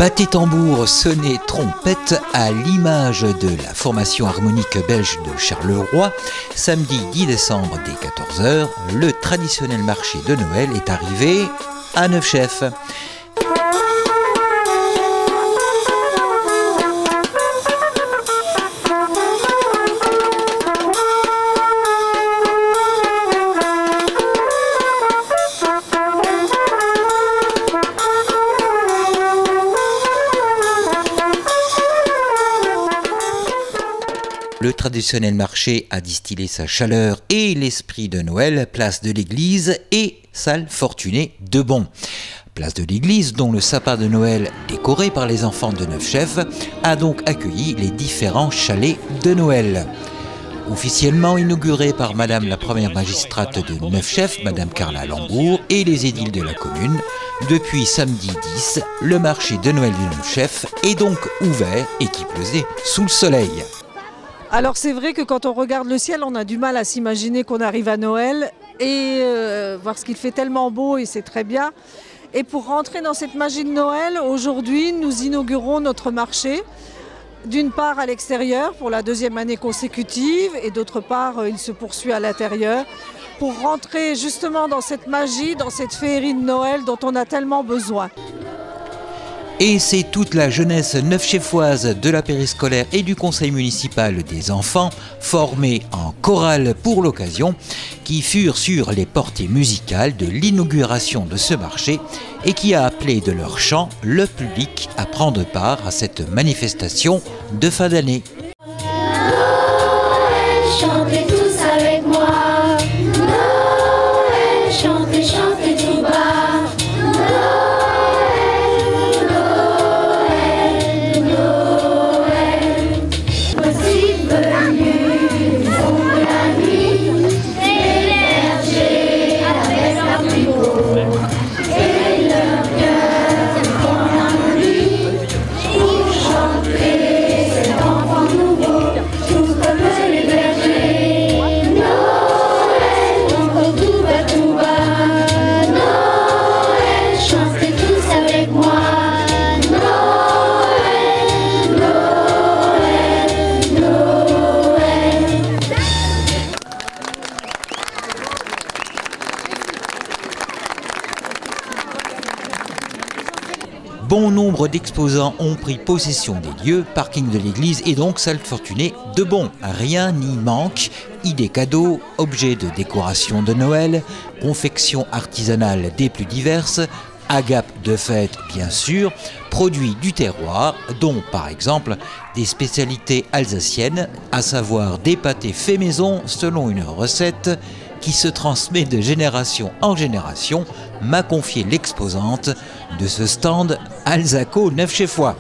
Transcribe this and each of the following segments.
Battez tambour, sonnez trompette à l'image de la formation harmonique belge de Charleroi. Samedi 10 décembre dès 14 h, le traditionnel marché de Noël est arrivé à Neufchef. Le traditionnel marché a distillé sa chaleur et l'esprit de Noël, place de l'église et salle Fortuné de Bon. Place de l'église, dont le sapin de Noël, décoré par les enfants de Neufchef, a donc accueilli les différents chalets de Noël. Officiellement inauguré par Madame la première magistrate de Neufchef, Madame Carla Lambourg, et les édiles de la commune, depuis samedi 10, le marché de Noël de Neufchef est donc ouvert et qui plaisait sous le soleil. Alors c'est vrai que quand on regarde le ciel, on a du mal à s'imaginer qu'on arrive à Noël et parce qu'il fait tellement beau et c'est très bien. Et pour rentrer dans cette magie de Noël, aujourd'hui nous inaugurons notre marché. D'une part à l'extérieur pour la deuxième année consécutive et d'autre part il se poursuit à l'intérieur pour rentrer justement dans cette magie, dans cette féerie de Noël dont on a tellement besoin. Et c'est toute la jeunesse neufchefoise de la périscolaire et du conseil municipal des enfants, formés en chorale pour l'occasion, qui furent sur les portées musicales de l'inauguration de ce marché et qui a appelé de leur chant le public à prendre part à cette manifestation de fin d'année. Chantez tous avec moi, Noël, chantez, chantez tout bas. Bon nombre d'exposants ont pris possession des lieux, parking de l'église et donc salle Fortuné de Bon. Rien n'y manque, idées cadeaux, objets de décoration de Noël, confections artisanales des plus diverses, agapes de fête bien sûr, produits du terroir, dont par exemple des spécialités alsaciennes, à savoir des pâtés faits maison selon une recette qui se transmet de génération en génération, m'a confié l'exposante de ce stand alsaco-neufchefois.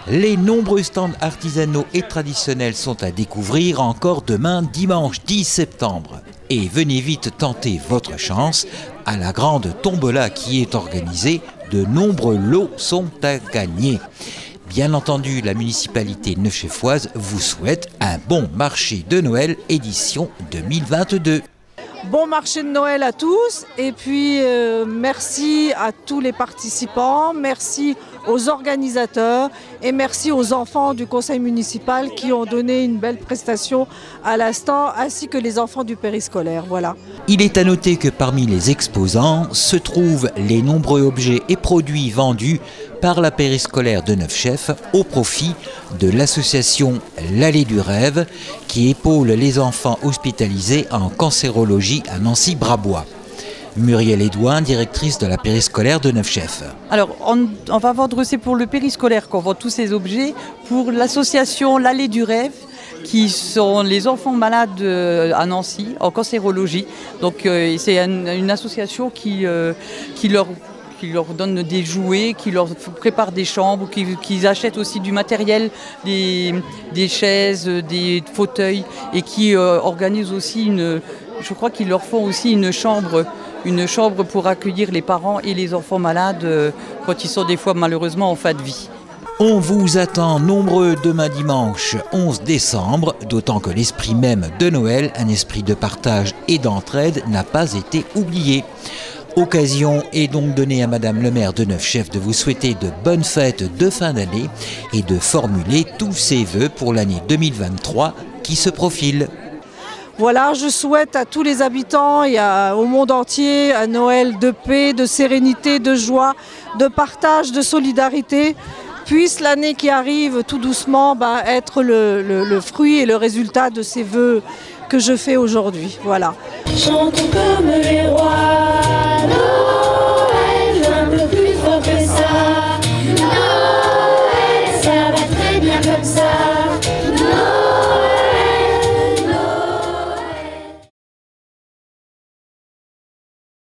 Les nombreux stands artisanaux et traditionnels sont à découvrir encore demain dimanche 10 septembre. Et venez vite tenter votre chance à la grande tombola qui est organisée, de nombreux lots sont à gagner. Bien entendu, la municipalité neufchefoise vous souhaite un bon marché de Noël édition 2022. Bon marché de Noël à tous et puis merci à tous les participants, merci aux organisateurs et merci aux enfants du conseil municipal qui ont donné une belle prestation à l'instant ainsi que les enfants du périscolaire. Voilà. Il est à noter que parmi les exposants se trouvent les nombreux objets et produits vendus par la périscolaire de Neufchef au profit de l'association L'Allée du Rêve qui épaule les enfants hospitalisés en cancérologie à Nancy-Brabois. Muriel Edouin, directrice de la périscolaire de Neufchef. Alors, on va vendre, c'est pour le périscolaire qu'on vend tous ces objets, pour l'association L'Allée du Rêve, qui sont les enfants malades à Nancy, en cancérologie. Donc, c'est une association qui leur donne des jouets, qui leur prépare des chambres, qui achètent aussi du matériel, des chaises, des fauteuils, et qui organise aussi je crois qu'ils leur font aussi une chambre pour accueillir les parents et les enfants malades quand ils sont des fois malheureusement en fin de vie. On vous attend nombreux demain dimanche 11 décembre, d'autant que l'esprit même de Noël, un esprit de partage et d'entraide, n'a pas été oublié. Occasion est donc donnée à Madame le maire de Neufchâteau de vous souhaiter de bonnes fêtes de fin d'année et de formuler tous ses vœux pour l'année 2023 qui se profile. Voilà, je souhaite à tous les habitants et au monde entier un Noël de paix, de sérénité, de joie, de partage, de solidarité. Puisse l'année qui arrive tout doucement être le fruit et le résultat de ces vœux que je fais aujourd'hui. Voilà. Chantons comme les rois.